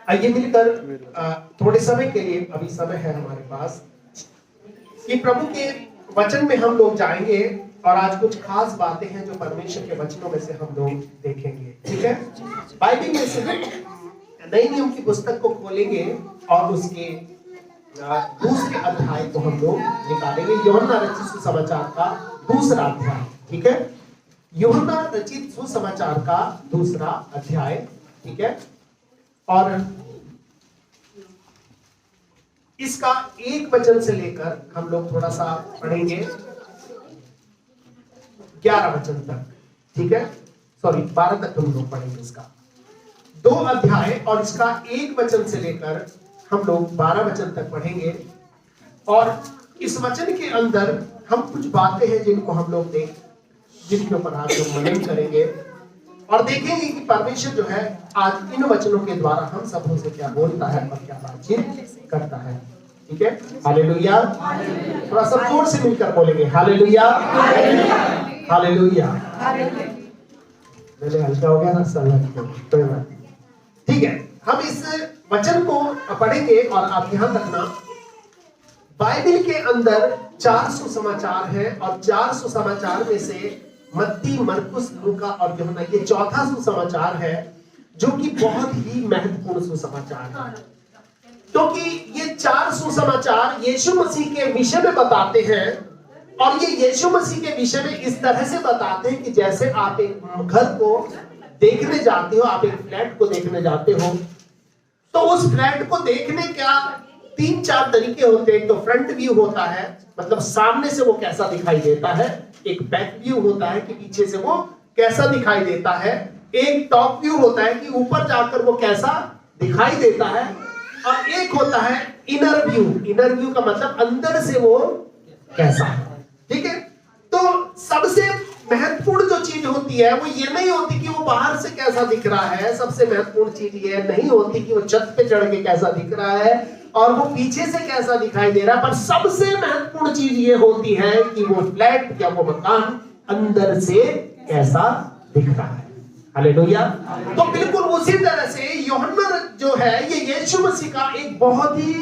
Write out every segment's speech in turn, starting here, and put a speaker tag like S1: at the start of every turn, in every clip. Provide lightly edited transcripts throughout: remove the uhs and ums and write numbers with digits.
S1: आइए मिलकर थोड़े समय के लिए, अभी समय है हमारे पास, कि प्रभु के वचन में हम लोग जाएंगे और आज कुछ खास बातें हैं जो परमेश्वर के वचनों में से हम लोग देखेंगे। ठीक है, बाइबल में से नए नियम की पुस्तक को खोलेंगे और उसके दूसरे अध्याय को हम लोग निकालेंगे। यूहन्ना रचित सुसमाचार का दूसरा अध्याय। ठीक है, यूहन्ना रचित सुसमाचार का दूसरा अध्याय। ठीक है, और इसका 1 वचन से लेकर हम लोग थोड़ा सा पढ़ेंगे 11 वचन तक। ठीक है, सॉरी 12 तक हम लोग पढ़ेंगे। इसका 2 अध्याय और इसका 1 वचन से लेकर हम लोग 12 वचन तक पढ़ेंगे। और इस वचन के अंदर हम कुछ बातें हैं जिनको हम लोग जिनके ऊपर आज लोग मनन करेंगे और देखेंगे कि परमेश्वर जो है आज इन वचनों के द्वारा हम सबों से क्या बोलता है और क्या बातचीत करता है। ठीक है, हालेलुया। थोड़ा सा जोर से मिलकर बोलेंगे हालेलुया, हालेलुया। मैंने हल्का हो गया ना, कोई बात। ठीक है, हम इस वचन को पढ़ेंगे और आप ध्यान रखना, बाइबल के अंदर 4 सुसमाचार हैं और 4 सुसमाचार में से मत्ती, मरकुस, लूका और यूहन्ना ये चौथा सुसमाचार है जो कि बहुत ही महत्वपूर्ण सुसमाचार है, क्योंकि ये 4 सुसमाचार यीशु मसीह के विषय में बताते हैं। और ये यीशु मसीह के विषय में इस तरह से बताते हैं कि जैसे आप एक घर को देखने जाते हो, आप एक फ्लैट को देखने जाते हो, तो उस फ्लैट को देखने का 3-4 तरीके होते हैं। तो फ्रंट व्यू होता है, मतलब सामने से वो कैसा दिखाई देता है। एक बैक व्यू होता है कि पीछे से वो कैसा दिखाई देता है। एक टॉप व्यू होता है कि ऊपर जाकर वो कैसा दिखाई देता है। और एक होता है इनर व्यू। इनर व्यू का मतलब अंदर से वो कैसा है। ठीक है, तो सबसे महत्वपूर्ण जो चीज होती है वो ये नहीं होती कि वो बाहर से कैसा दिख रहा है। सबसे महत्वपूर्ण चीज ये नहीं होती कि वो छत पे चढ़ के कैसा दिख रहा है और वो पीछे से कैसा दिखाई दे रहा है, पर सबसे महत्वपूर्ण चीज ये होती है कि वो फ्लैट या वो मकान अंदर से कैसा दिख रहा है। हालेलुया। तो बिल्कुल उसी तरह से यूहन्ना जो है ये यीशु मसीह का एक बहुत ही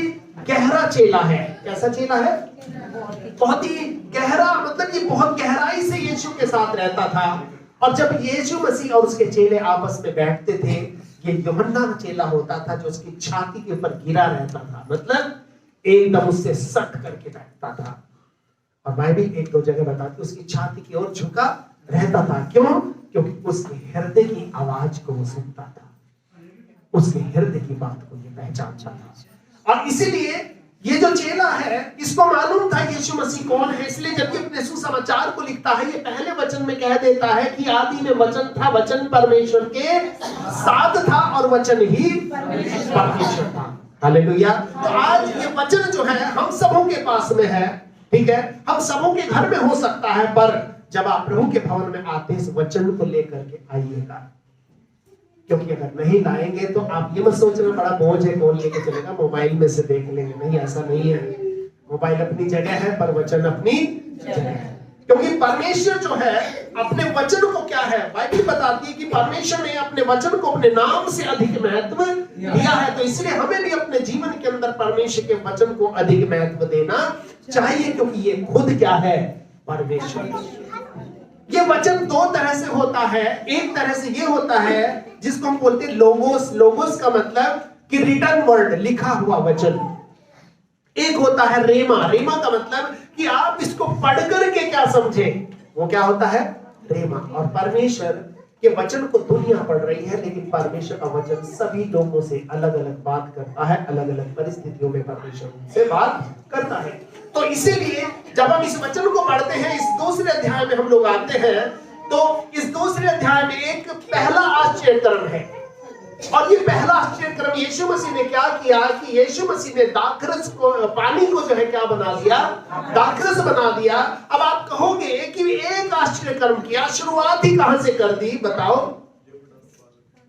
S1: गहरा चेला है। कैसा चेला है? बहुत ही गहरा, मतलब ये बहुत गहराई से यीशु के साथ रहता था। और जब यीशु मसीह और उसके चेले आपस में बैठते थे, ये यूहन्ना चेला होता था जो उसकी छाती के ऊपर गिरा रहता था, मतलब एकदम उससे सट करके बैठता था। और बाइबल एक दो जगह बताती उसकी छाती की ओर झुका रहता था। क्यों? क्योंकि उसके हृदय की आवाज को वो सुनता था, उसके हृदय की बात को ये पहचानता था। और इसीलिए ये जो चेला है इसको मालूम था यीशु मसीह कौन है। इसलिए जब ये अपने सुसमाचार को लिखता है, ये पहले वचन में कह देता है कि आदि में वचन था, वचन परमेश्वर के साथ था और वचन ही परमेश्वर था। हालेलुया। तो आज ये वचन जो है हम सबों के पास में है, ठीक है, हम सबों के घर में हो सकता है, पर जब आप प्रभु के भवन में आते हैं इस वचन को लेकर के आइएगा। क्योंकि अगर नहीं लाएंगे तो आप ये मत सोचना बड़ा बोझ है, कौन लेके चलेगा, मोबाइल में से देख लेंगे। नहीं, ऐसा नहीं है। मोबाइल अपनी जगह है पर वचन अपनी जगह है। क्योंकि परमेश्वर जो है अपने वचन को क्या है, बाइबल बताती है कि परमेश्वर ने अपने वचन को अपने नाम से अधिक महत्व दिया है। तो इसलिए हमें भी अपने जीवन के अंदर परमेश्वर के वचन को अधिक महत्व देना चाहिए, क्योंकि ये खुद क्या है, परमेश्वर। ये वचन दो तरह से होता है। एक तरह से ये होता है जिसको हम बोलते हैं लोगोस। लोगोस का मतलब कि रिटन वर्ड, लिखा हुआ वचन। एक होता है रेमा। रेमा का मतलब कि आप इसको पढ़ करके क्या समझे, वो क्या होता है, रेमा। और परमेश्वर के वचन को दुनिया पढ़ रही है, लेकिन परमेश्वर का वचन सभी लोगों से अलग अलग बात करता है, अलग अलग परिस्थितियों में परमेश्वर से बात करता है। तो इसीलिए जब हम इस वचन को पढ़ते हैं, इस दूसरे अध्याय में हम लोग आते हैं, तो इस दूसरे अध्याय में एक पहला आश्चर्य कर्म है। और ये पहला आश्चर्य कर्म यीशु मसीह ने क्या किया कि यीशु मसीह ने दाखरस को, पानी को जो है क्या बना दिया, दाखरस बना दिया। अब आप कहोगे कि एक आश्चर्य कर्म किया, शुरुआत ही कहां से कर दी, बताओ।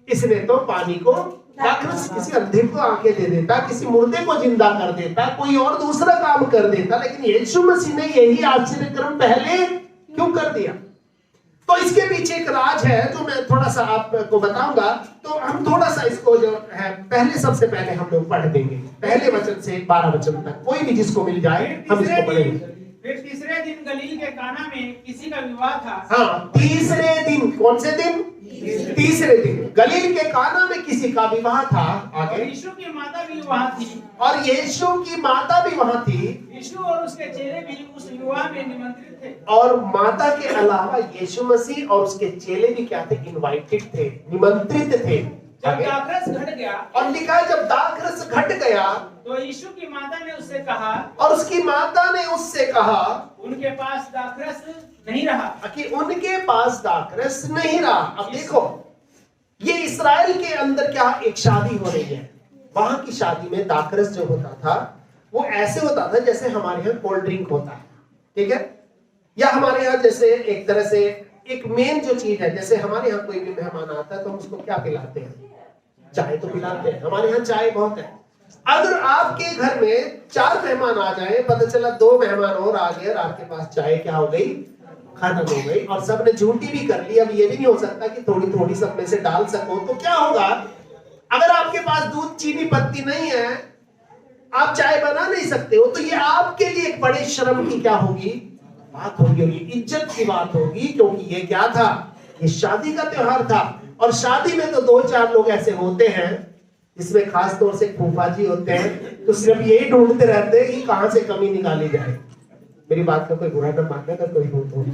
S1: इसने तो पानी को दाखरस, किसी अंधे को आंखें दे देता, किसी मुर्दे को जिंदा कर देता, कोई और दूसरा काम कर देता, लेकिन यीशु मसीह ने यही आश्चर्य कर्म पहले क्यों कर दिया। तो इसके पीछे एक राज है जो मैं थोड़ा सा आपको बताऊंगा। तो हम थोड़ा सा इसको जो है पहले, सबसे पहले हम लोग पढ़ देंगे पहले वचन से 12 वचन तक, कोई भी जिसको मिल जाए हम इसको पढ़ेंगे।
S2: फिर तीसरे दिन गलील के काना में किसी का विवाह था।
S1: हाँ, तीसरे दिन। कौन से दिन, तीसरे दिन गलील के काना में किसी का विवाह था। आगे,
S2: यीशु की माता भी वहाँ थी।
S1: और यीशु की माता भी वहाँ थी।
S2: यीशु और उसके चेले भी उस विवाह में निमंत्रित थे।
S1: और माता के अलावा यीशु मसीह और उसके चेले भी क्या थे, इनवाइटेड थे, निमंत्रित थे।
S2: जब दाखरस घट गया,
S1: और लिखा है जब दाखरस घट गया,
S2: तो यीशु की माता ने उससे कहा,
S1: और उसकी माता ने उससे कहा,
S2: उनके पास दाखरस नहीं रहा,
S1: कि उनके पास दाखरस नहीं रहा। अब देखो, ये इस्राएल के अंदर क्या एक शादी हो रही है। वहां की शादी में दाखरस जो होता था वो ऐसे होता था जैसे हमारे यहाँ कोल्ड ड्रिंक होता है, ठीक है, या हमारे यहाँ जैसे एक तरह से एक मेन जो चीज है, जैसे हमारे यहाँ कोई भी मेहमान आता है तो हम उसको क्या पिलाते हैं, चाय तो पिलाते हैं। हमारे यहाँ चाय बहुत है। अगर आपके घर में 4 मेहमान आ जाए, पता चला 2 मेहमान और आ गए और आपके पास चाय क्या हो गई, खत्म हो गई, और सबने झूठी भी कर ली। अब ये भी नहीं हो सकता कि थोड़ी थोड़ी सब में से डाल सको, तो क्या होगा, अगर आपके पास दूध चीनी पत्ती नहीं है, आप चाय बना नहीं सकते हो, तो ये आपके लिए एक बड़े शर्म की क्या होगी, बात होगी, इज्जत की बात होगी। क्योंकि ये क्या था, ये शादी का त्योहार था। और शादी में तो 2-4 लोग ऐसे होते हैं, जिसमें खास तौर से फूफा जी होते हैं, तो सिर्फ यही ढूंढते रहते हैं कि कहां से कमी निकाली जाए। मेरी बात का कोई बुरा न मानना, अगर कोई हो तो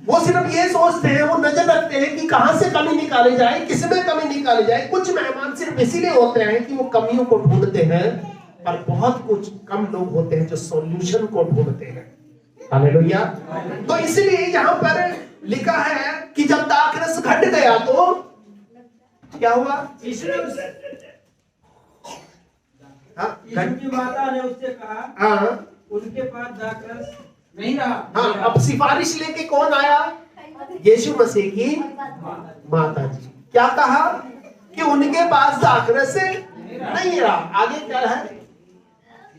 S1: वो सिर्फ ये सोचते हैं, वो नजर रखते हैं कि कहां से कमी निकाली जाए, किसमें कमी निकाली जाए। कुछ मेहमान सिर्फ इसीलिए होते हैं कि वो कमियों को ढूंढते हैं, और बहुत कुछ कम लोग होते हैं जो सॉल्यूशन को ढूंढते हैं। हालेलुया। तो इसलिए यहाँ पर लिखा है कि जब दाखरस घट गया तो क्या हुआ,
S2: यीशु
S1: हाँ,
S2: की माता ने उससे कहा,
S1: हाँ,
S2: उनके पास दाखरस नहीं रहा।
S1: हाँ, अब सिफारिश लेके कौन आया, यीशु मसीह की माता जी। क्या कहा कि उनके पास दाखरस नहीं रहा। आगे क्या है,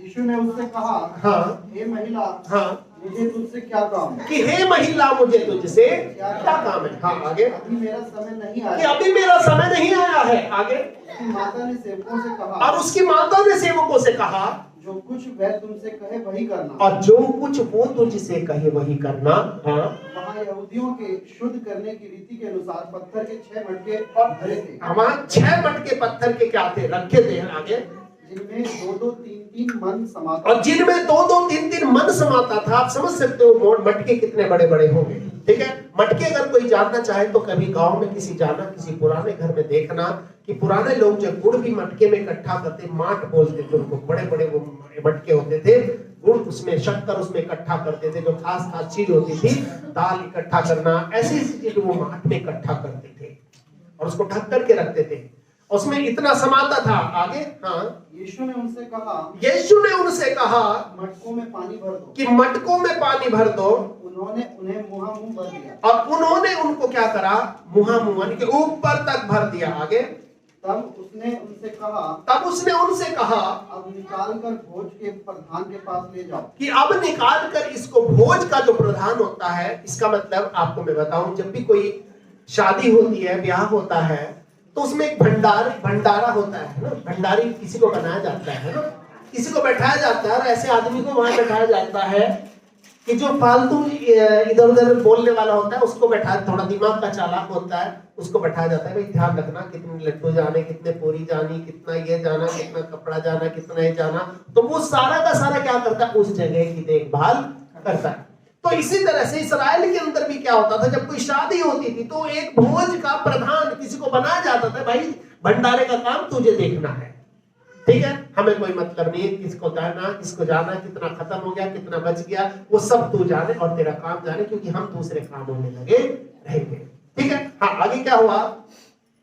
S3: यीशु ने उससे कहा,
S1: हाँ,
S3: हे महिला,
S1: हाँ,
S3: मुझे तुझसे क्या काम है,
S1: कि हे महिला मुझे तुझसे क्या काम है। हाँ, आगे,
S3: अभी मेरा समय नहीं
S1: कि
S3: आया।
S1: अभी मेरा समय नहीं आया है। आगे,
S3: उसकी माता ने सेवकों से कहा,
S1: और उसकी माता ने सेवकों से कहा,
S3: जो कुछ वह तुमसे कहे वही करना।
S1: और जो कुछ वो तुझसे कहे वही करना। हाँ,
S3: वहाँ यहूदियों के शुद्ध करने की रीति के अनुसार पत्थर के 6 मटके भरे थे।
S1: हमारे 6 मटके पत्थर के क्या थे, रखे थे। आगे,
S3: जिनमें 2-2, 3-3 मन समाता,
S1: और जिनमें 2-2, 3-3 मन समाता था। आप समझ सकते हो मटके कितने बड़े बड़े होंगे, ठीक है। मटके अगर कोई जानना चाहे तो कभी गांव में किसी जाना, किसी पुराने घर में देखना कि पुराने लोग जो गुड़ भी मटके में इकट्ठा करते, माट बोलते थे उनको, बड़े बड़े वो मटके होते थे, गुड़ उसमें, शक्कर उसमें इकट्ठा करते थे, जो खास खास चीज होती थी, दाल इकट्ठा करना, ऐसी चीज वो माट में इकट्ठा करते थे और उसको ढक करके रखते थे, उसमें इतना समाता था। आगे, हाँ,
S3: यीशु ने उनसे कहा,
S1: यीशु ने उनसे कहा
S3: मटकों में पानी भर दो,
S1: कि मटकों में पानी भर दो।
S3: उन्होंने उन्हें मुहामुंह भर दिया,
S1: और उन्होंने उनको क्या करा, मुहामुंह के ऊपर तक भर दिया। आगे,
S3: तब उसने उनसे कहा अब निकाल कर भोज के प्रधान के पास ले जाओ।
S1: कि अब निकाल कर इसको, भोज का जो प्रधान होता है, इसका मतलब आपको मैं बताऊं, जब भी कोई शादी होती है, ब्याह होता है, तो उसमें एक भंडारा होता है ना, भंडारी किसी को बनाया जाता है ना, किसी को बैठाया जाता है और ऐसे आदमी को वहां बैठाया जाता है कि जो फालतू इधर उधर बोलने वाला होता है उसको बैठा, थोड़ा दिमाग का चालाक होता है, उसको बैठाया जाता है, भाई ध्यान रखना कितने लड्डू जाने, कितने पूरी जानी, कितना ये जाना, कितना कपड़ा जाना, कितना ये जाना। तो वो सारा का सारा क्या करता है, उस जगह की देखभाल करता है। तो इसी तरह से इस्राएल के अंदर भी क्या होता था, जब कोई शादी होती थी तो एक भोज का प्रधान किसी को बनाया जाता था, भाई भंडारे का काम तुझे देखना है, ठीक है, हमें कोई मतलब नहीं है किसको जाना, कितना खत्म हो गया, कितना बच गया, वो सब तू जाने और तेरा काम जाने, क्योंकि हम दूसरे कामों में लगे रहेंगे, ठीक है। हाँ, आगे क्या हुआ?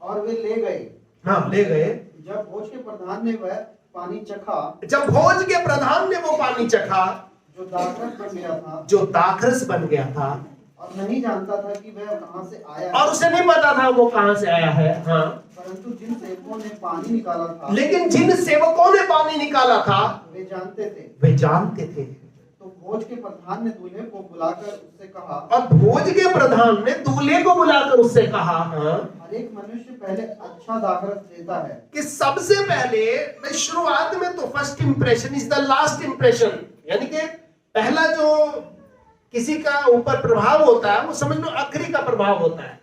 S3: और वे ले गए।
S1: हाँ, ले गए।
S3: जब भोज के प्रधान ने वह पानी चखा, जो दाखरस बन गया था, और नहीं जानता था कि वह कहां से आया है,
S1: और उसे नहीं पता था वो कहां से आया है। हाँ,
S3: परंतु जिन सेवकों ने पानी निकाला था,
S1: लेकिन जिन सेवकों ने पानी निकाला था
S3: वे जानते थे। तो भोज के प्रधान ने दूल्हे को बुलाकर उससे कहा, हर एक मनुष्य पहले अच्छा दाखरस देता है,
S1: कि सबसे पहले शुरुआत में तो first impression is the last impression, यानी कि पहला जो किसी का ऊपर प्रभाव होता है वो समझ लो आखिरी का प्रभाव होता है।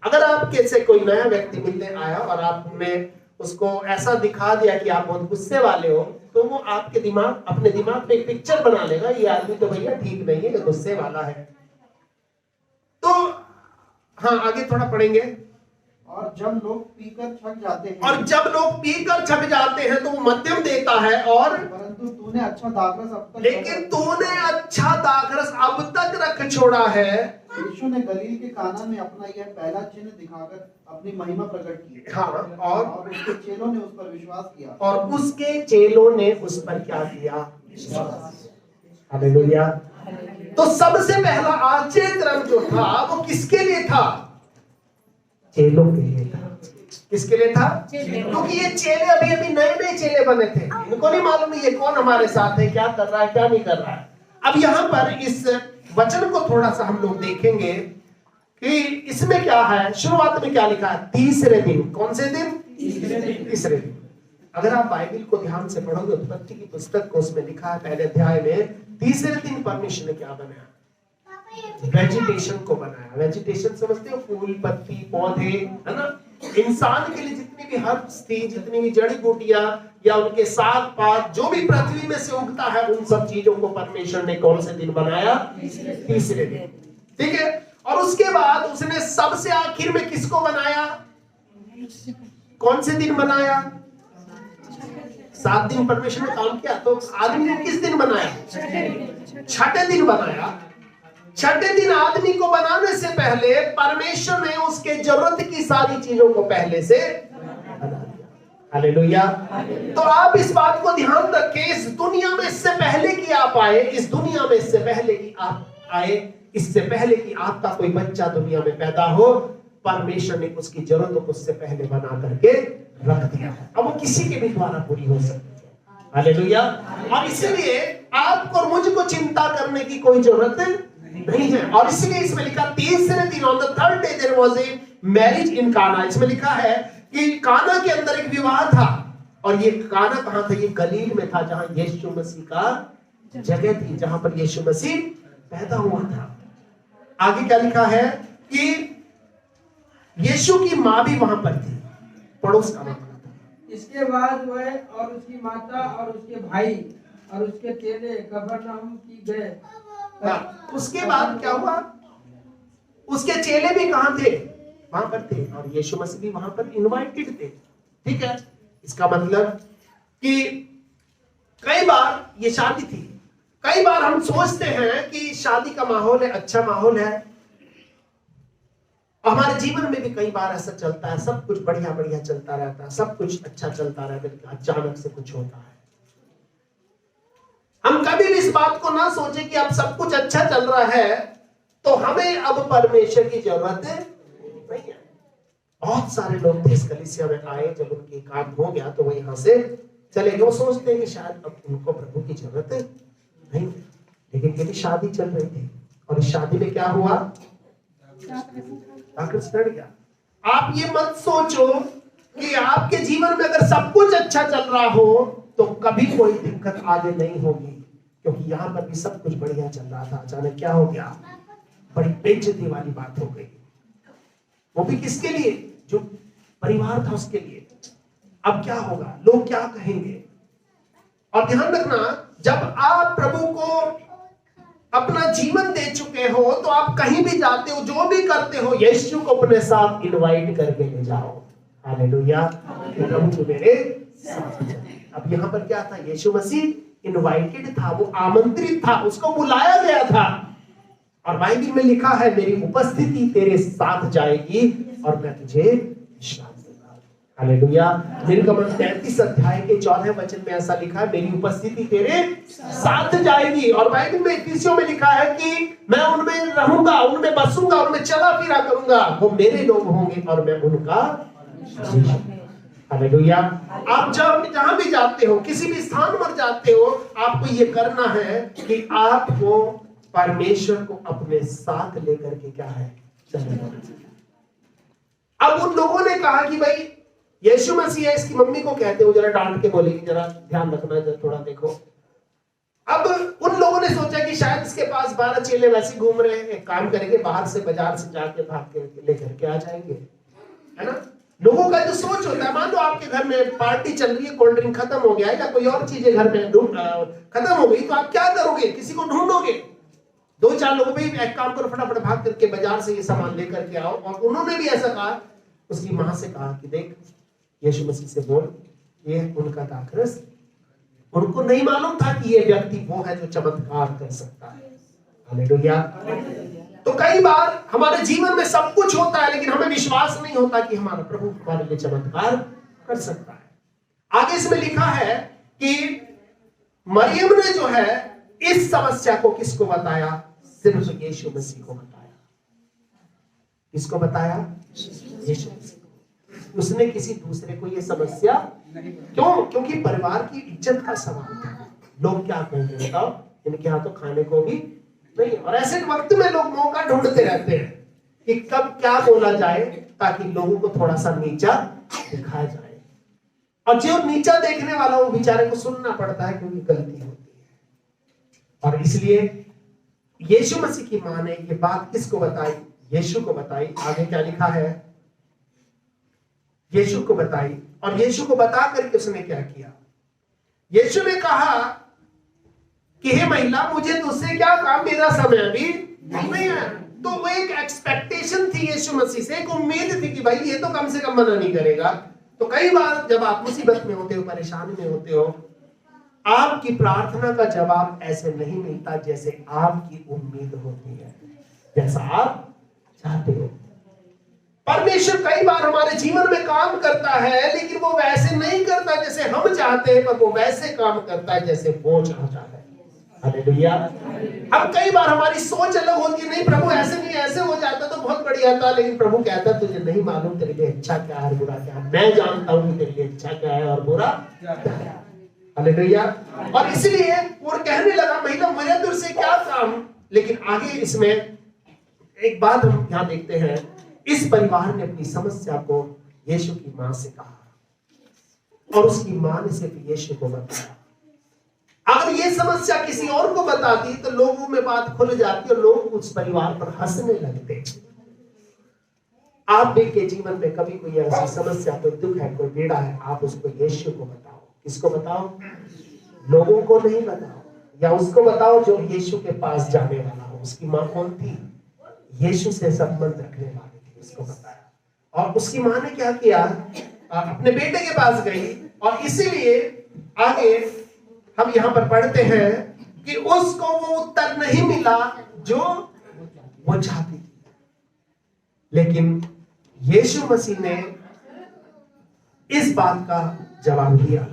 S1: अगर आपके से कोई नया व्यक्ति मिलने आया और आपने उसको ऐसा दिखा दिया कि आप बहुत गुस्से वाले हो, तो वो आपके अपने दिमाग पे एक पिक्चर बना लेगा, ये आदमी तो भैया ठीक नहीं है, ये गुस्से वाला है। तो हाँ, आगे थोड़ा पढ़ेंगे।
S3: और जब लोग पीकर छक जाते हैं तो वो मध्यम देता है, और परंतु तूने अच्छा दाखरस अब तक रख छोड़ा है। यीशु ने गलील के काना में अपना यह पहला चिन्ह दिखाकर अपनी महिमा प्रकट की।
S1: हाँ, और
S3: उसके चेलों ने उस पर
S1: क्या किया? हालेलुया। तो सबसे पहला आश्चर्य क्रम जो था वो किसके लिए था? चेलों के लिए था। किसके लिए था? क्योंकि ये चेले अभी नए चेले बने थे, इनको नहीं मालूम ये कौन हमारे साथ है, क्या कर रहा है, क्या नहीं कर रहा है। अब यहाँ पर इस वचन को थोड़ा सा हम लोग देखेंगे कि इसमें क्या है। शुरुआत में क्या लिखा है? तीसरे दिन। कौन से दिन? तीसरे दिन। अगर आप बाइबल को ध्यान से पढ़ोगे, उत्पत्ति की पुस्तक को, उसमें लिखा है पहले अध्याय में, तीसरे दिन परमेश्वर ने क्या बनाया? वेजिटेशन को बनाया। वेजिटेशन समझते हो? फूल, पत्ती, पौधे, है ना। इंसान के लिए जितनी भी हर्ब्स थी, जितनी भी जड़ी बूटियां या उनके साग पात, जो भी पृथ्वी में से उगता है, उन सब चीजों को परमेश्वर ने कौन से दिन बनाया? तीसरे दिन। ठीक है। और उसके बाद उसने सबसे आखिर में किसको बनाया? कौन से दिन बनाया? 7 दिन परमेश्वर ने काम किया, तो आदमी को किस दिन बनाया? छठे दिन बनाया। छठे दिन आदमी को बनाने से पहले परमेश्वर ने उसके जरूरत की सारी चीजों को पहले से बना दिया। हालेलुया। तो आप इस बात को ध्यान रखें, इस दुनिया में इससे पहले कि आप आए, इस दुनिया में इससे पहले कि आप आए, इससे पहले कि आपका कोई बच्चा दुनिया में पैदा हो, परमेश्वर ने उसकी जरूरतों को उससे पहले बना करके रख दिया है। अब वो किसी के भी द्वारा पूरी हो सकती है। हालेलुया। और इसलिए आपको और मुझको चिंता करने की कोई जरूरत नहीं है। और इसलिए इसमें लिखा तीसरे दिन, on the third day there was a marriage in Cana. इसमें लिखा है कि काना के अंदर एक विवाह था। और ये काना कहां था? ये गलील में था, जहां यीशु मसीह का जगह थी, जहां पर यीशु मसीह पैदा हुआ था। आगे क्या लिखा है कि यीशु की मां भी वहां पर थी, पड़ोस का मामला था।
S2: इसके बाद वह और उसकी माता और उसके भाई और उसके चेले कफरनहूम की गए।
S1: उसके बाद क्या हुआ? उसके चेले भी कहां थे? वहां पर थे, और यीशु मसीह भी वहां पर इनवाइटेड थे। ठीक है। इसका मतलब कि कई बार ये शादी थी, कई बार हम सोचते हैं कि शादी का माहौल है, अच्छा माहौल है। हमारे जीवन में भी कई बार ऐसा चलता है, सब कुछ बढ़िया बढ़िया चलता रहता है, सब कुछ अच्छा चलता रहता है, अचानक से कुछ होता है। हम कभी भी इस बात को ना सोचे कि अब सब कुछ अच्छा चल रहा है तो हमें अब परमेश्वर की जरूरत नहीं है। बहुत सारे लोग थे इस कलीसिया में आए, जब उनके काम हो गया तो वो यहाँ से चले गए। वो सोचते हैं कि शायद अब उनको प्रभु की जरूरत नहीं, लेकिन यदि शादी चल रही थी और इस शादी में क्या हुआ, आकृष्ट बढ़ गया। आप ये मत सोचो कि आपके जीवन में अगर सब कुछ अच्छा चल रहा हो तो कभी कोई दिक्कत आगे नहीं होगी, क्योंकि यहाँ पर भी सब कुछ बढ़िया चल रहा था। अचानक क्या हो गया, बड़ी बेइज्जती वाली बात हो गई। वो भी किसके लिए, जो परिवार था उसके लिए। अब क्या होगा, लोग क्या कहेंगे। और ध्यान रखना, जब आप प्रभु को अपना जीवन दे चुके हो तो आप कहीं भी जाते हो, जो भी करते हो, यीशु को अपने साथ इनवाइट करके ले जाओ। हालेलुया, प्रभु मेरे साथ चले। अब यहाँ पर क्या था, यीशु मसीह इनवाइटेड था, वो आमंत्रित था, उसको बुलाया गया था। और बाइबल में लिखा है, मेरी उपस्थिति तेरे साथ जाएगी और मैं तुझे विश्राम दूंगा। हालेलुया। निर्गमन 33 अध्याय के 14 वचन में ऐसा लिखा है, मेरी उपस्थिति तेरे साथ जाएगी। और बाइबल में इफिसियों में लिखा है कि मैं उनमें रहूंगा, उनमें बसूंगा, उनमें चला फिरा करूंगा, वो मेरे लोग होंगे और मैं उनका। हालेलुया। आप जहां भी जाते हो, किसी भी स्थान पर जाते हो, आपको ये करना है कि आपको परमेश्वर को अपने साथ लेकर के क्या है, चलना। अब उन लोगों ने कहा कि भाई यीशु मसीह है, इसकी मम्मी को कहते हो, जरा डांट के बोलेगी, जरा ध्यान रखना, जरा थोड़ा देखो। अब उन लोगों ने सोचा कि शायद इसके पास 12 चेले वैसे घूम रहे हैं, एक काम करेंगे, बाहर से बाजार से जाके भाग के लेकर के आ जाएंगे, है ना। लोगों का जो सोच होता है, मान लो आपके घर में पार्टी चल रही है, कोल्ड ड्रिंक खत्म हो गया है या कोई और चीजें घर में खत्म हो गई, तो आप क्या करोगे, किसी को ढूंढोगे। 2-4 लोगों पे एक काम करो, फटाफट भाग करके बाजार से ये सामान लेकर के आओ। और उन्होंने भी ऐसा कहा, उसकी मां से कहा कि देख यीशु मसीह से बोल, ये उनका दाखरस। उनको नहीं मालूम था कि ये व्यक्ति वो है जो चमत्कार कर सकता है। हालेलुया। तो कई बार हमारे जीवन में सब कुछ होता है, लेकिन हमें विश्वास नहीं होता कि हमारा प्रभु हमारे लिए चमत्कार कर सकता है। आगे इसमें लिखा है कि मरियम ने जो है इस समस्या को किसको बताया, सिर्फ यीशु मसीह को बताया। किसको बताया, यीशु मसीह। उसने किसी दूसरे को ये समस्या क्यों, क्योंकि परिवार की इज्जत का सवाल था। लोग क्या कहेंगे, बताओ, इनके यहाँ तो खाने को भी नहीं। और ऐसे वक्त में लोग मौका ढूंढते रहते हैं कि कब क्या बोला जाए ताकि लोगों को थोड़ा सा नीचा दिखाया जाए। और जो नीचा देखने वाला, वो बेचारे को सुनना पड़ता है, क्योंकि गलती होती है। और इसलिए यीशु मसीह की मां ने ये बात किसको बताई, यीशु को बताई। आगे क्या लिखा है, यीशु को बताई। और यीशु को बता करके उसने क्या किया, यीशु ने कहा कि हे महिला, मुझे तुझसे क्या काम, मेरा समय अभी नहीं है। तो वो एक एक्सपेक्टेशन थी यीशु मसीह से, एक उम्मीद थी कि भाई ये तो कम से कम मना नहीं करेगा। तो कई बार जब आप मुसीबत में होते हो, परेशानी में होते हो, आपकी प्रार्थना का जवाब ऐसे नहीं मिलता जैसे आपकी उम्मीद होती है, जैसा आप चाहते हो। परमेश्वर कई बार हमारे जीवन में काम करता है, लेकिन वो वैसे नहीं करता जैसे हम चाहते हैं, पर वो वैसे काम करता है जैसे वो चाहता है। हालेलुया। अब कई बार हमारी सोच अलग होती है, नहीं प्रभु ऐसे नहीं, ऐसे हो जाता तो बहुत बढ़िया था, लेकिन प्रभु कहता है तुझे नहीं मालूम तेरे लिए अच्छा क्या है और बुरा क्या है, मैं जानता हूं कि तेरे लिए अच्छा क्या है और बुरा क्या है। हालेलुया। और इसलिए वो कहने लगा, महिला मेरे तुझसे क्या काम। लेकिन आगे इसमें एक बात हम यहां देखते हैं, इस परिवार ने अपनी समस्या को यीशु की मां से कहा और उसकी मां ने सिर्फ यीशु को बताया। अगर ये समस्या किसी और को बताती तो लोगों में बात खुल जाती और लोग उस परिवार पर हंसने लगते। आप भी के जीवन में कभी कोई ऐसी समस्या, कोई दुख है, कोई पीड़ा है, आप उसको यीशु को बताओ। किसको बताओ, लोगों को नहीं बताओ, या उसको बताओ जो यीशु के पास जाने वाला हो। उसकी मां कौन थी, यीशु से संबंध रखने वाली थी, उसको बताया। और उसकी मां ने क्या किया, अपने बेटे के पास गई। और इसीलिए आगे हम यहां पर पढ़ते हैं कि उसको वो उत्तर नहीं मिला जो वो चाहती थी, लेकिन यीशु मसीह ने इस बात का जवाब दिया।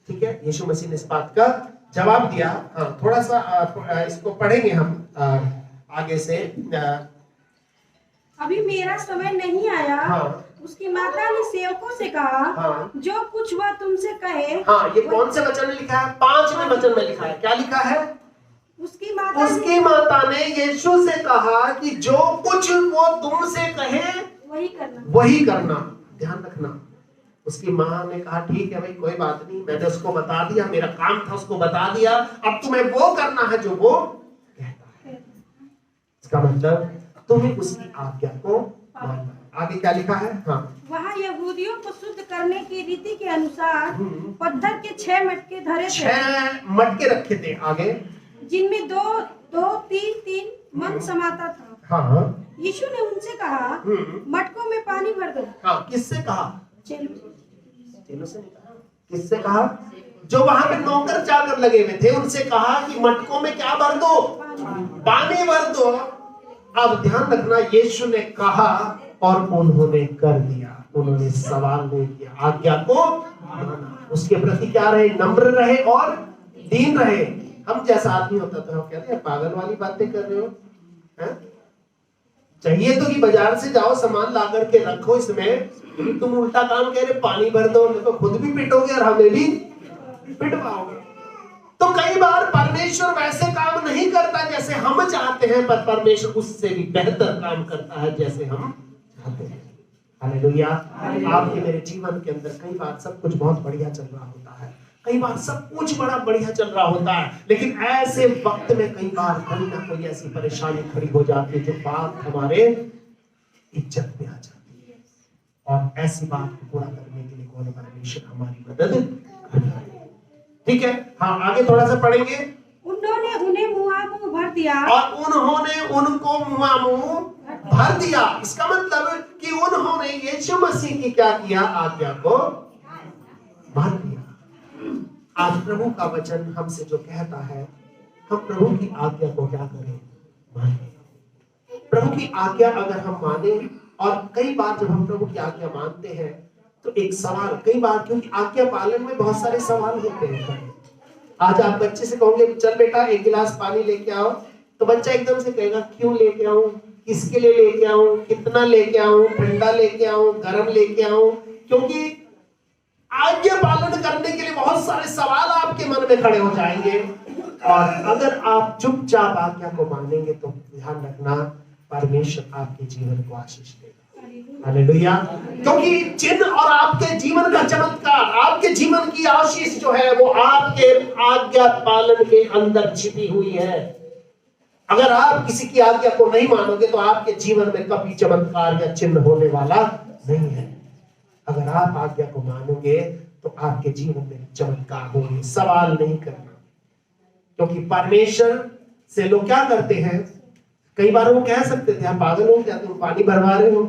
S1: ठीक है, यीशु मसीह ने इस बात का जवाब दिया। हाँ, थोड़ा सा इसको पढ़ेंगे हम आगे से।
S4: अभी मेरा समय नहीं आया।
S1: हाँ।
S4: उसकी माता ने सेवकों से कहा,
S1: हाँ।
S4: जो कुछ वह तुमसे कहे।
S1: हाँ, ये कौन से वचन में लिखा है? 5वें वचन में लिखा है। क्या लिखा है?
S4: उसकी माता
S1: उसकी माता ने यीशु से कहा कि जो कुछ वो तुमसे कहे वही करना। ध्यान रखना, उसकी माँ ने कहा ठीक है भाई, कोई बात नहीं, मैंने उसको बता दिया, मेरा काम था उसको बता दिया, अब तुम्हें वो करना है जो वो कहता है। इसका मतलब तुम्हें उसकी आज्ञा को मानना है। आगे क्या लिखा है? हाँ,
S4: वहाँ यहूदियों को शुद्ध करने की रीति के अनुसार पत्थर के 6 मटके धरे थे।
S1: 6 मटके रखे थे। आगे,
S4: जिनमें दो तीन मन समाता था।
S1: हाँ।
S4: यीशु ने उनसे कहा, मटकों में पानी भर दो।
S1: हाँ, किससे कहा?
S4: चलो
S1: से नहीं कहा। किससे कहा? जो वहां पे नौकर चाकर लगे हुए थे उनसे कहा कि मटकों में क्या भर दो? पानी भर दो। अब ध्यान रखना, यीशु ने कहा और उन्होंने कर दिया। उन्होंने सवाल नहीं किया, आज्ञा को माना। उसके प्रति क्या रहे? नम्र रहे और दीन रहे। हम जैसा आदमी होता तो हम कहते हैं पागल वाली बातें कर रहे हो, हैं? चाहिए तो कि बाजार से जाओ, सामान ला करके रखो इसमें, तुम उल्टा काम कह रहे पानी भर दो, देखो खुद भी पिटोगे और हमें भी पिटवाओगे। तो कई बार परमेश्वर वैसे काम नहीं करता जैसे हम चाहते हैं, पर परमेश्वर उससे भी बेहतर काम करता है जैसे हम चाहते हैं। हालेलुया। आपके मेरे जीवन के अंदर कई बार सब कुछ बहुत बढ़िया चल रहा होता है, कई बार सब कुछ बड़ा बढ़िया चल रहा होता है, लेकिन ऐसे वक्त में कई बार कोई ना कोई ऐसी परेशानी खड़ी हो जाती है जो बात हमारे इज्जत में आ जाती है, और ऐसी बात को पूरा करने के लिए कौन? परमेश्वर हमारी मदद करता है। ठीक है, हाँ, आगे थोड़ा सा पढ़ेंगे।
S4: उन्होंने उन्हें मुँह भर दिया, और
S1: उन्होंने उनको मुँह भर दिया। इसका मतलब कि उन्होंने यीशु मसीह की क्या किया? आज्ञा को मान लिया। आज प्रभु का वचन हमसे जो कहता है, हम प्रभु की आज्ञा को क्या करें? माने। प्रभु की आज्ञा अगर हम माने, और कई बार जब हम प्रभु की आज्ञा मानते हैं तो एक सवाल, कई बार क्योंकि आज्ञा पालन में बहुत सारे सवाल होते हैं। आज आप बच्चे से कहोगे चल बेटा 1 गिलास पानी लेके आओ, तो बच्चा एकदम से कहेगा क्यों लेके आऊं, किसके लिए लेके आऊं, कितना लेके आऊं, ठंडा लेके आऊं, गर्म लेके आऊं, क्योंकि आज्ञा पालन करने के लिए बहुत सारे सवाल आपके मन में खड़े हो जाएंगे। और अगर आप चुपचाप आज्ञा को मानेंगे तो ध्यान रखना, परमेश्वर आपके जीवन को आशीष देगा। हालेलुया। क्योंकि चिन्ह और आपके जीवन का चमत्कार, आपके जीवन की आशीष जो है वो आपके आज्ञा पालन के अंदर छिपी हुई है। अगर आप किसी की आज्ञा को नहीं मानोगे तो आपके जीवन में कभी चमत्कार या चिन्ह होने वाला नहीं है। अगर आप आज्ञा को मानोगे तो आपके जीवन में चमत्कार होंगे। सवाल नहीं करना, क्योंकि परमेश्वर से लोग क्या करते हैं, कई बार वो कह सकते थे आप पागल हो क्या, तुम पानी भरवा रहे हो।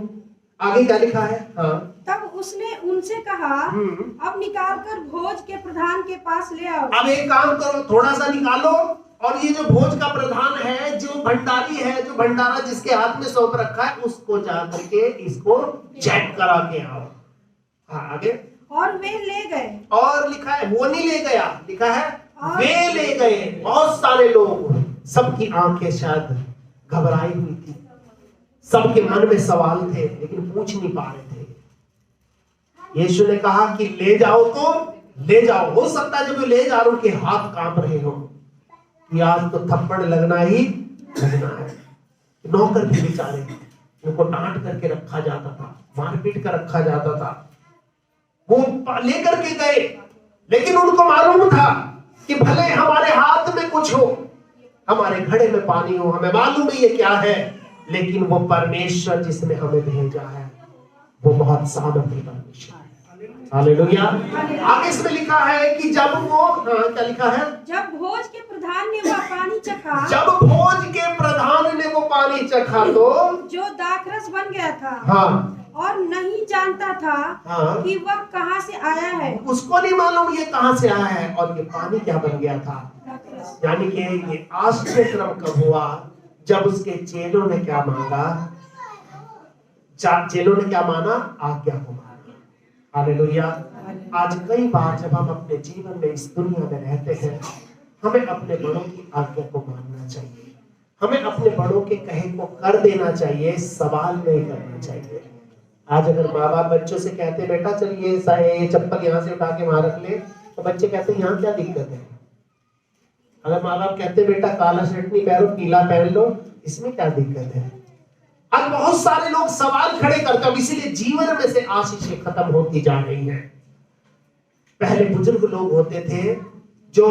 S1: आगे क्या लिखा है? हाँ।
S4: तब उसने उनसे कहा, अब निकाल कर भोज के प्रधान के पास ले आओ।
S1: अब एक काम करो, थोड़ा सा निकालो, और ये जो भोज का प्रधान है, जो भंडारी है, जो भंडारा जिसके हाथ में सौंप रखा है, उसको जा करके इसको चेक करा के आओ। हाँ, आगे।
S4: और वे ले गए।
S1: और लिखा है वो नहीं ले गया, लिखा है वे ले गए। बहुत सारे लोग, सबकी आंखें शायद घबराई हुई थी, सबके मन में सवाल थे लेकिन पूछ नहीं पा रहे थे। यीशु ने कहा कि ले जाओ तो ले जाओ। हो सकता है जब ले जा रहे हो कि हाथ कांप रहे हो कि आज तो थप्पड़ लगना ही लगना है। नौकर भी बेचारे, उनको डांट करके रखा जाता था, मारपीट कर रखा जाता था। वो लेकर के गए, लेकिन उनको मालूम था कि भले हमारे हाथ में कुछ हो, हमारे घड़े में पानी हो, हमें मालूम है ये क्या है, लेकिन वो परमेश्वर जिसने हमें भेजा है वो बहुत सामर्थी परमेश्वर है। हालेलुया। आगे इसमें लिखा है कि जब वो, हाँ, क्या लिखा है?
S4: जब भोज के प्रधान ने वह पानी चखा,
S1: जब भोज के प्रधान ने वो पानी चखा तो
S4: जो दाखरस बन गया था,
S1: हाँ, और
S4: नहीं जानता था,
S1: हाँ,
S4: कि वह कहाँ से आया है।
S1: उसको नहीं मालूम ये कहाँ से आया है और ये पानी क्या बन गया था। यानी कि ये आश्चर्य कब हुआ, जब उसके चेलों ने क्या मांगा, चेलों ने क्या माना? आज्ञा को माना। हालेलुया। आज कई बार जब हम अपने जीवन में इस दुनिया में रहते हैं, हमें अपने बड़ों की आज्ञा को मानना चाहिए, हमें अपने बड़ों के कहे को कर देना चाहिए, सवाल नहीं करना चाहिए। आज अगर माँ बाप बच्चों से कहते बेटा चल ये चप्पल यहाँ से उठा के वहां रख ले, तो बच्चे कहते हैं यहाँ क्या दिक्कत है। अगर माँ बाप कहते बेटा काला शर्ट नहीं पहनो पीला पहन लो, इसमें क्या दिक्कत है। आज बहुत सारे लोग सवाल खड़े करते हैं, इसीलिए जीवन में से आशीषें खत्म होती जा रही हैं। पहले बुजुर्ग लोग होते थे जो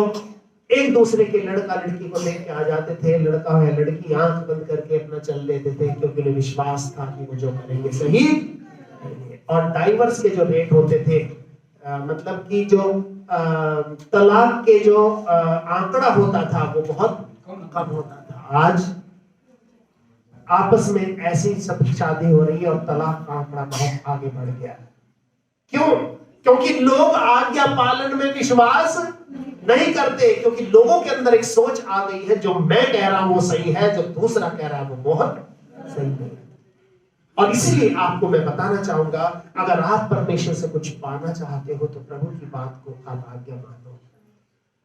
S1: एक दूसरे के लड़का लड़की को लेके आ जाते थे, लड़का है लड़की आंख बंद करके अपना चल लेते थे, क्योंकि उन्हें विश्वास था कि वो जो करेंगे सही। और डाइवर्स के जो रेट होते थे, मतलब कि जो तलाक के जो आंकड़ा होता था वो बहुत कम होता था। आज आपस में ऐसी सब शादी हो रही है और तलाक का आंकड़ा बहुत आगे बढ़ गया। क्यों? क्योंकि लोग आज्ञा पालन में विश्वास नहीं करते, क्योंकि लोगों के अंदर एक सोच आ गई है जो मैं कह रहा हूं वो सही है, जो दूसरा कह रहा है वो बहुत सही नहीं है। और इसीलिए आपको मैं बताना चाहूंगा, अगर आप परमेश्वर से कुछ पाना चाहते हो तो प्रभु की बात को आप आज्ञा मानो।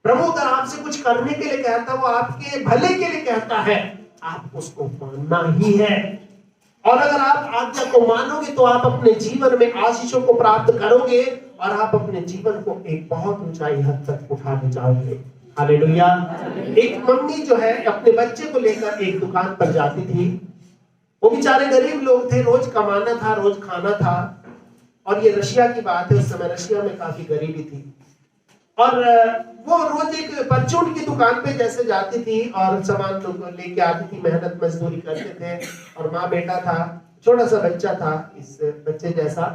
S1: प्रभु अगर आपसे कुछ करने के लिए कहता है, वो आपके भले के लिए कहता है, आप उसको मानना ही है। और अगर आप आज्ञा को मानोगे तो आप अपने जीवन में आशीषों को प्राप्त करोगे और आप अपने जीवन को एक बहुत ऊंचाई हद तक उठा ले जाओगे। हालेलुया। एक मम्मी जो है अपने बच्चे को लेकर एक दुकान पर जाती थी। वो बेचारे गरीब लोग थे, रोज कमाना था, रोज खाना था। और ये रशिया की बात है, उस समय रशिया में काफी गरीबी थी। और वो रोज एक परचून की दुकान पे जैसे जाती थी और सामान लेके आती थी, मेहनत मजदूरी करते थे। और माँ बेटा था, छोटा सा बच्चा था इस बच्चे जैसा।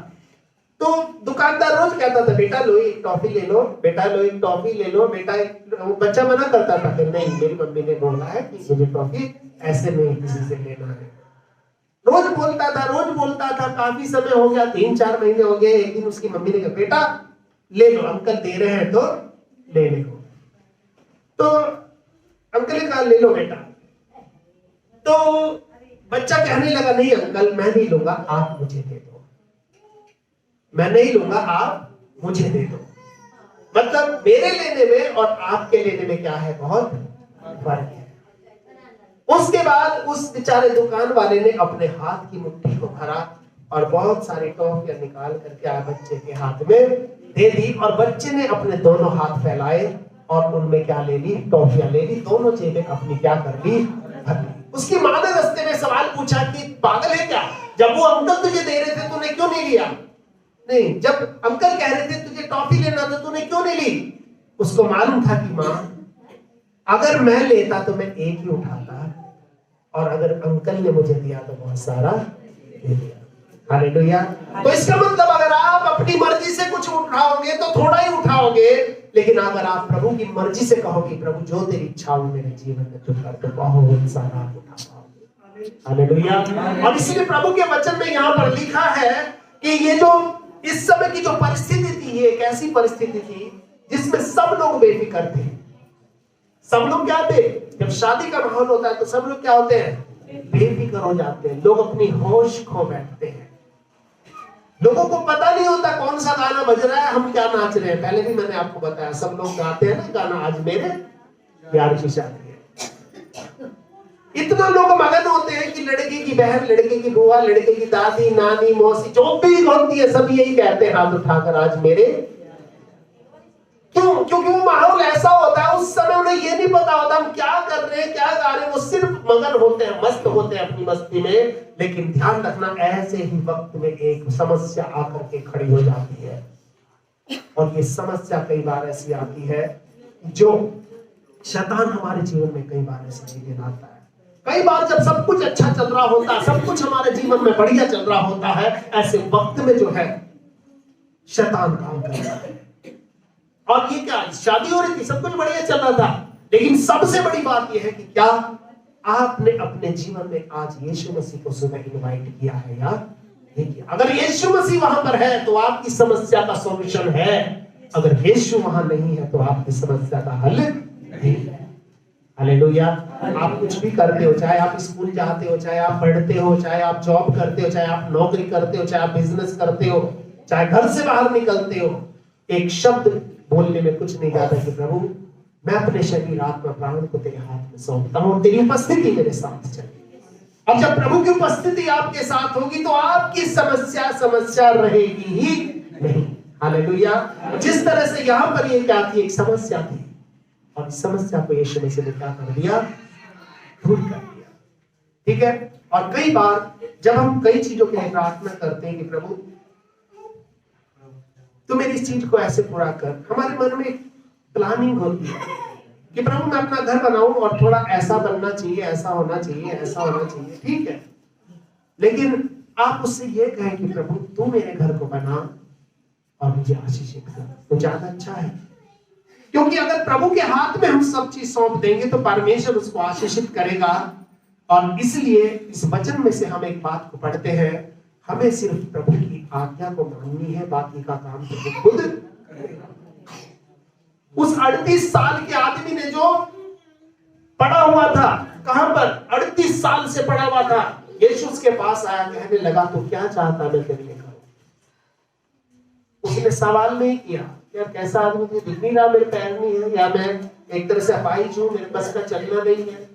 S1: तो दुकानदार रोज कहता था बेटा लो एक टॉफी ले लो, बेटा लो एक टॉफी ले लो, बेटा वो बच्चा मना करता था कि नहीं, मेरी मम्मी ने बोला है कि मुझे टॉफी ऐसे नहीं किसी से लेना है। रोज बोलता था। काफी समय हो गया, 3-4 महीने हो गए। एक दिन उसकी मम्मी ने कहा बेटा ले लो, अंकल दे रहे हैं तो ले लो। तो अंकल ने कहा ले लो बेटा। तो बच्चा कहने लगा नहीं अंकल मैं नहीं लूंगा, आप मुझे दे दो। मैं नहीं लूंगा, आप मुझे दे दो। मतलब मेरे लेने में और आपके लेने में क्या है, बहुत फर्क है। उसके बाद उस बेचारे दुकान वाले ने अपने हाथ की मुट्ठी को भरा और बहुत सारी टॉफियां निकाल करके बच्चे के हाथ में दे दी। और बच्चे ने अपने दोनों हाथ फैलाए और उनमें क्या ले ली, टॉफियां ले ली। दोनों जेबें अपनी क्या कर ली, भर ली। उसकी माँ ने रास्ते में सवाल पूछा कि पागल है क्या, जब वो अंकल तुझे दे रहे थे तूने क्यों नहीं लिया? नहीं, जब अंकल कह रहे थे तुझे टॉफी लेना था तूने क्यों नहीं ली? उसको मालूम था कि माँ अगर मैं लेता तो मैं एक ही उठाता, और अगर अंकल ने मुझे दिया तो बहुत सारा दे दिया। हालेलुया। तो इसका मतलब अगर आप अपनी मर्जी से कुछ उठाओगे तो थोड़ा ही उठाओगे, लेकिन अगर आप प्रभु की मर्जी से कहोगे प्रभु जो तेरी इच्छा हो मेरे जीवन में तू कर, तो बहुत सारा आप उठा पाओगे। हालेलुया। और इसलिए प्रभु के वचन में यहाँ पर लिखा है कि ये जो इस समय की जो परिस्थिति थी, ये एक ऐसी परिस्थिति थी जिसमें सब लोग बेफिक्र थे। सब लोग क्या थे, जब शादी का माहौल होता है तो सब लोग क्या होते हैं, बेफिक्र हो जाते हैं। लोग अपनी होश खो बैठते हैं। लोगों को पता नहीं होता कौन सा गाना बज रहा है, हम क्या नाच रहे हैं। पहले भी मैंने आपको बताया, सब लोग गाते हैं ना गाना आज मेरे प्यार की शादी है। इतना लोग मगन होते हैं कि लड़के की बहन, लड़के की बुआ, लड़के की दादी, नानी, मौसी जो भी होती है सब यही कहते हैं हाथ उठाकर आज मेरे। क्यों? क्योंकि वो माहौल ऐसा होता है, उस समय उन्हें ये नहीं पता होता हम क्या कर रहे हैं, क्या गा रहे हैं। वो सिर्फ मगन होते हैं, मस्त होते हैं अपनी मस्ती में। लेकिन ध्यान रखना, ऐसे ही वक्त में एक समस्या आकर के खड़ी हो जाती है। और ये समस्या कई बार ऐसी आती है जो शैतान हमारे जीवन में कई बार ऐसी चीजें लाता है। कई बार जब सब कुछ अच्छा चल रहा होता है, सब कुछ हमारे जीवन में बढ़िया चल रहा होता है, ऐसे वक्त में जो है शैतान काम करता है। और ये क्या, शादी हो रही थी, सब कुछ बढ़िया चल रहा था, लेकिन सबसे बड़ी बात यह है कि क्या आपने अपने जीवन में आज यीशु मसीह को सुबह इनवाइट किया है या नहीं किया? अगर यीशु मसीह वहां पर है तो आपकी समस्या का सॉल्यूशन है। अगर यीशु वहां नहीं है तो आपकी समस्या का हल नहीं है। हालेलुया। आप कुछ भी करते हो, चाहे आप स्कूल जाते हो, चाहे आप पढ़ते हो, चाहे आप जॉब करते हो, चाहे आप नौकरी करते हो, चाहे आप बिजनेस करते हो, चाहे घर से बाहर निकलते हो, एक शब्द बोलने में कुछ नहीं जाता कि प्रभु मैं अपने शरीर आत्मा प्राण को तेरे हाथ में सौंपता हूं, तेरी उपस्थिति मेरे साथ चलेगी। और जब प्रभु की उपस्थिति आपके साथ होगी तो आपकी समस्या रहेगी ही नहीं। हालेलुया। जिस तरह से यहां पर ये क्या थी, एक समस्या थी, और इस समस्या को यीशु मसीह ने क्या कर दिया, दूर कर दिया। ठीक है। और कई बार जब हम कई चीजों के लिए प्रार्थना करते हैं कि प्रभु तू मेरी इस चीज को ऐसे पूरा कर, हमारे मन में एक प्लानिंग होती है कि प्रभु मैं अपना घर बनाऊं और थोड़ा ऐसा बनना चाहिए, ऐसा होना चाहिए, ऐसा होना चाहिए। ठीक है, लेकिन आप उससे ये कहें कि प्रभु तू मेरे घर को बना और मुझे आशीषित कर, तो ज्यादा अच्छा है। क्योंकि अगर प्रभु के हाथ में हम सब चीज सौंप देंगे तो परमेश्वर उसको आशीषित करेगा। और इसलिए इस वचन में से हम एक बात को पढ़ते हैं, हमें सिर्फ प्रभु की आज्ञा को माननी है, बाकी का काम तो खुद करेगा। उस 38 साल के आदमी ने जो पड़ा हुआ था, कहां पर 38 साल से पड़ा हुआ था, यीशु उसके पास आया, कहने लगा तो क्या चाहता मैं तेरे लिए करूं। उसने सवाल नहीं किया यार कैसा आदमी थे, दिख नहीं रहा, मेरे पैर नहीं है, या मैं एक तरह से अपाहिज हूं, मेरे बस का चलना नहीं है,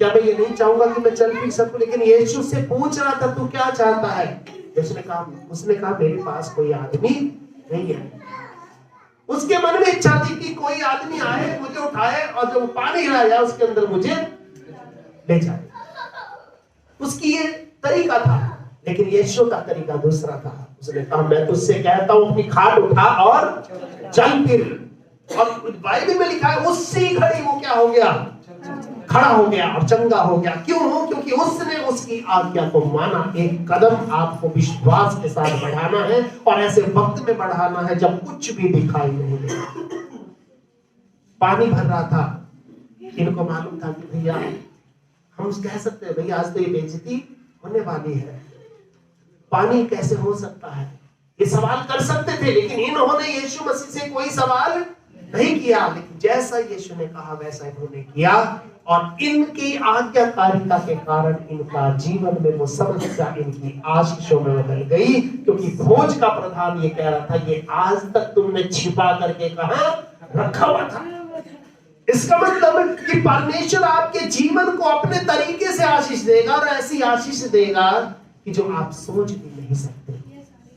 S1: क्या मैं ये नहीं चाहूंगा कि मैं चल फिर सकूं। लेकिन यीशु से पूछ रहा था तू क्या चाहता है। उसने कहा मेरे पास कोई आदमी नहीं है। उसके मन में इच्छा थी कि कोई आदमी आए, मुझे उठाए और जब पानी हिलाया उसके अंदर मुझे ले जाए। उसकी ये तरीका था, लेकिन यीशु का तरीका दूसरा था। उसने कहा मैं तुझसे कहता हूं अपनी खाट उठा और चल फिर। और बाइबल में लिखा है उसी घड़ी वो क्या हो गया, खड़ा हो गया और चंगा हो गया। क्यों? क्योंकि उसने उसकी आज्ञा को माना। एक कदम आपको विश्वास के साथ बढ़ाना है, और ऐसे वक्त में बढ़ाना है जब कुछ भी दिखाई नहीं देगा। पानी भर रहा था, इनको मालूम था कि भैया हम कह सकते हैं भैया आज तो ये बेइज्जती होने वाली है, पानी कैसे हो सकता है, ये सवाल कर सकते थे, लेकिन इन्होंने यीशु मसीह से कोई सवाल नहीं किया। लेकिन जैसा यीशु ने कहा वैसा इन्होंने किया, और इनकी आज्ञाकारिता के कारण इनका जीवन में वो समस्या इनकी आशीषों में बदल गई। क्योंकि भोज का प्रधान ये कह रहा था ये आज तक तुमने छिपा करके कहां रखा हुआ था। इसका मतलब कि परमेश्वर आपके जीवन को अपने तरीके से आशीष देगा, और ऐसी आशीष देगा कि जो आप सोच भी नहीं सकते।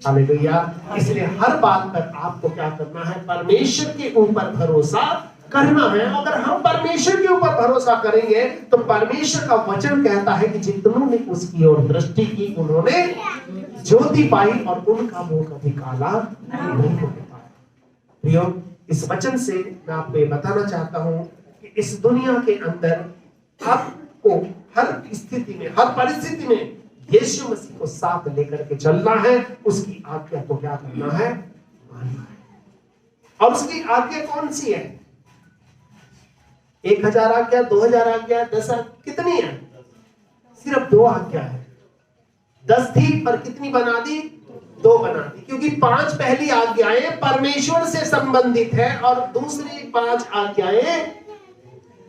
S1: हालेलुया। इसलिए हर बात पर आपको क्या करना है, परमेश्वर के ऊपर भरोसा करना है। अगर हम परमेश्वर के ऊपर भरोसा करेंगे तो परमेश्वर का वचन कहता है कि जितनों ने उसकी ओर दृष्टि की उन्होंने ज्योति पाई और उनका मुंह कभी काला नहीं हो पाया। प्रियो, इस वचन से मैं आपको ये बताना चाहता हूं कि इस दुनिया के अंदर आपको हर स्थिति में, हर परिस्थिति में यीशु मसीह को साथ लेकर के चलना है। उसकी आज्ञा को क्या करना है, मानना है। और उसकी आज्ञा कौन सी है? 1000 आज्ञा, 2000 आज्ञा, 10 कितनी है? सिर्फ 2 आज्ञा है। 10 थी पर कितनी बना दी? 2 बना दी। क्योंकि 5 पहली आज्ञाएं परमेश्वर से संबंधित है और दूसरी 5 आज्ञाएं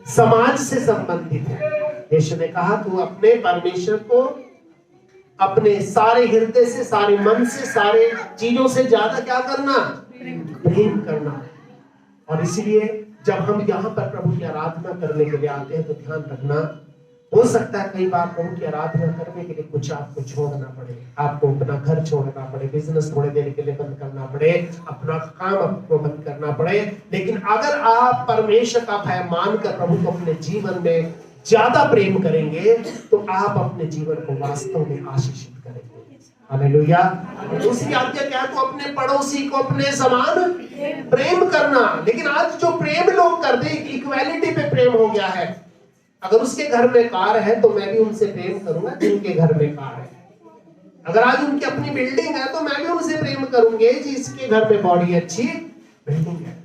S1: समाज से संबंधित है। यीशु ने कहा तू अपने परमेश्वर को अपने सारे हृदय से, सारे मन से, सारे चीजों से ज्यादा क्या करना, प्रेम करना। और इसलिए जब हम यहाँ पर प्रभु की आराधना करने के लिए आते हैं तो ध्यान रखना, हो सकता है कई बार प्रभु की आराधना करने के लिए कुछ आपको छोड़ना पड़े, आपको अपना घर छोड़ना पड़े, बिजनेस थोड़े देर के लिए बंद करना पड़े, अपना काम आपको बंद करना पड़े। लेकिन अगर आप परमेश्वर का भय मानकर प्रभु को अपने जीवन में ज्यादा प्रेम करेंगे तो आप अपने जीवन को वास्तव में आशीषित करेंगे। हालेलुया। दूसरी आज्ञा क्या है? तो अपने पड़ोसी को अपने समान प्रेम करना। लेकिन आज जो प्रेम लोग करते हैं, इक्वालिटी पे प्रेम हो गया है। अगर उसके घर में कार है तो मैं भी उनसे प्रेम करूंगा जिनके घर में कार है। अगर आज उनकी अपनी बिल्डिंग है तो मैं भी उनसे प्रेम करूंगे जिसके घर में बड़ी अच्छी बिल्डिंग है।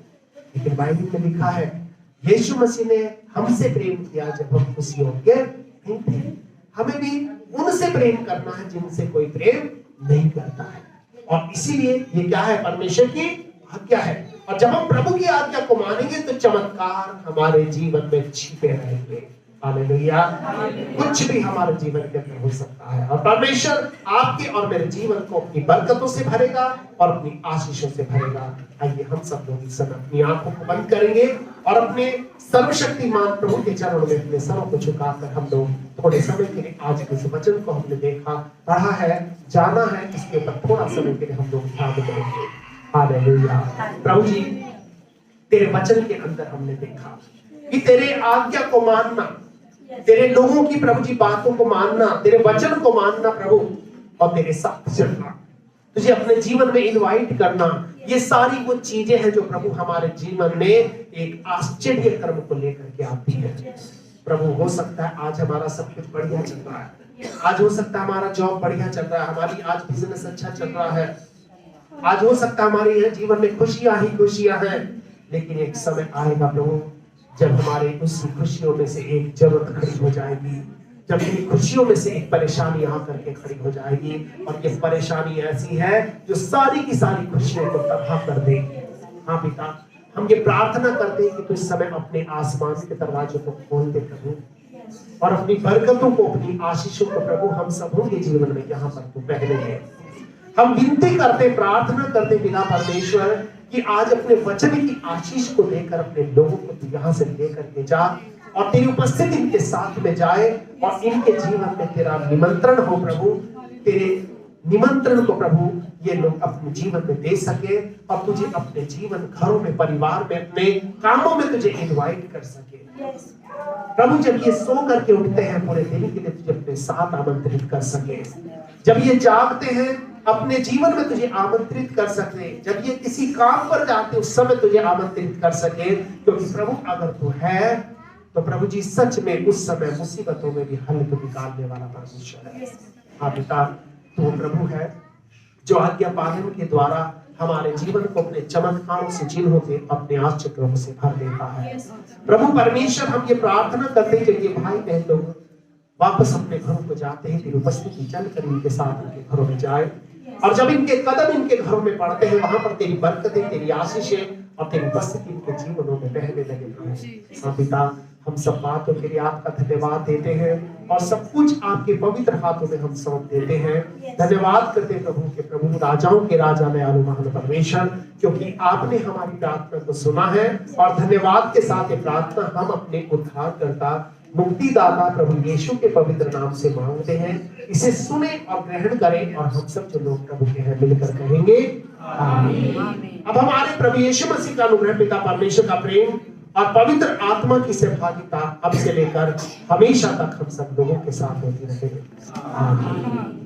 S1: लेकिन बाइबल में लिखा है यीशु मसीह ने हमसे प्रेम किया जब हम उस योग्य नहीं थे। हमें भी उनसे प्रेम करना है जिनसे कोई प्रेम नहीं करता है। और इसीलिए ये क्या है, परमेश्वर की आज्ञा है। और जब हम प्रभु की आज्ञा को मानेंगे तो चमत्कार हमारे जीवन में छिपे रहेंगे। हालेलुया। कुछ भी हमारे जीवन के अंदर हो सकता है और परमेश्वर आपके और मेरे जीवन को अपनी बरकतों से भरेगा और अपनी आशीषों से भरेगा। आइए हम सब लोग इस समय अपनी आंखों को बंद करेंगे और अपने सर्वशक्तिमान प्रभु के चरणों में अपने सरों को झुकाकर हम लोग थोड़े समय के लिए आज के इस वचन को हमने देखा, पढ़ा है, जाना है, इसके ऊपर थोड़ा समय के लिए हम लोग ध्यान करेंगे। हालेलुया। प्रभु जी, तेरे वचन के अंदर हमने देखा कि तेरे आज्ञा को मानना, तेरे लोगों की प्रभु जी बातों को मानना, तेरे वचन को मानना प्रभु, और तेरे साथ चलना, तुझे अपने जीवन में इनवाइट करना, ये सारी वो चीजें हैं जो प्रभु हमारे जीवन में एक आश्चर्य कर्म को लेकर के आती है। प्रभु हो सकता है आज हमारा सब कुछ बढ़िया चल रहा है, आज हो सकता है हमारा जॉब बढ़िया चल रहा है, हमारी आज बिजनेस अच्छा चल रहा है, आज हो सकता है हमारे जीवन में खुशियां ही खुशियां हैं, लेकिन एक समय आएगा प्रभु जब हमारे उस खुशियों में से एक जरूरत खड़ी हो जाएगी, जब इन खुशियों में से एक परेशानी आकर के खड़ी हो जाएगी, और ये परेशानी ऐसी है जो सारी की सारी खुशियों को तबाह कर देगी। हाँ पिता, हम ये प्रार्थना करते हैं कि तू इस समय अपने आसमान के दरवाजों को खोल दे प्रभु, और अपनी बरकतों को, अपनी आशीषों को प्रभु हम सबों के जीवन में यहाँ पर तू पहले है। हम विनती करते, प्रार्थना करते पिता परमेश्वर कि आज अपने वचन की आशीष को लेकर अपने लोगों को तू यहाँ से लेकर के जा, और तेरी उपस्थिति इनके साथ में जाए, और इनके जीवन में तेरा निमंत्रण हो प्रभु, तेरे निमंत्रण को प्रभु ये लोग अपने जीवन में दे सके, और तुझे अपने जीवन, घरों में, परिवार में, अपने कामों में तुझे इनवाइट कर सके प्रभु। जब ये सो करके उठते हैं पूरे दिन के लिए तुझे अपने साथ आमंत्रित कर सके, जब ये जागते हैं अपने जीवन में तुझे आमंत्रित कर सके, जब ये किसी काम पर जाते उस समय तुझे आमंत्रित कर सके, क्योंकि प्रभु अगर तू है तो प्रभु जी सच में उस समय मुसीबतों में भी हल को निकालने वाला परमेश्वर है। हाँ पिता, तू प्रभु है जो आज्ञा पालन के द्वारा हमारे जीवन को अपने चमत्कारों से, चिन्हों से, अपने आश्चर्यों से भर देता है। प्रभु परमेश्वर, हम ये प्रार्थना करते हैं कि ये भाई बहन लोग वापस अपने घरों को जाते हैं, तेरी उपस्थिति चलकर इनके साथ इनके घरों में जाए, और जब इनके कदम इनके घरों में पड़ते हैं वहां पर तेरी बरकतें, तेरी आशीषें और तेरी उपस्थिति इनके जीवनों में बहने लगे प्रभु। हाँ पिता, हम सब बातों के लिए आपका धन्यवाद देते हैं, और सब कुछ आपके पवित्र हाथों में हम सौंप देते हैं। धन्यवाद करते हैं प्रभु के प्रभु, राजाओं के राजा, दयालु महान परमेश्वर, क्योंकि आपने हमारी प्रार्थना को सुना है, और धन्यवाद के साथ ये प्रार्थना हम अपने उद्धारकर्ता, मुक्तिदाता प्रभु यीशु के पवित्र नाम से मांगते हैं। इसे सुने और ग्रहण करें, और हम सब जो लोग प्रभु के हैं मिलकर कहेंगे आमीन। अब हमारे प्रभु यीशु मसीह का अनुग्रह, पिता परमेश्वर का प्रेम और पवित्र आत्मा की सहभागिता अब से लेकर हमेशा तक हम सब लोगों के साथ होती रहेगी। आमीन।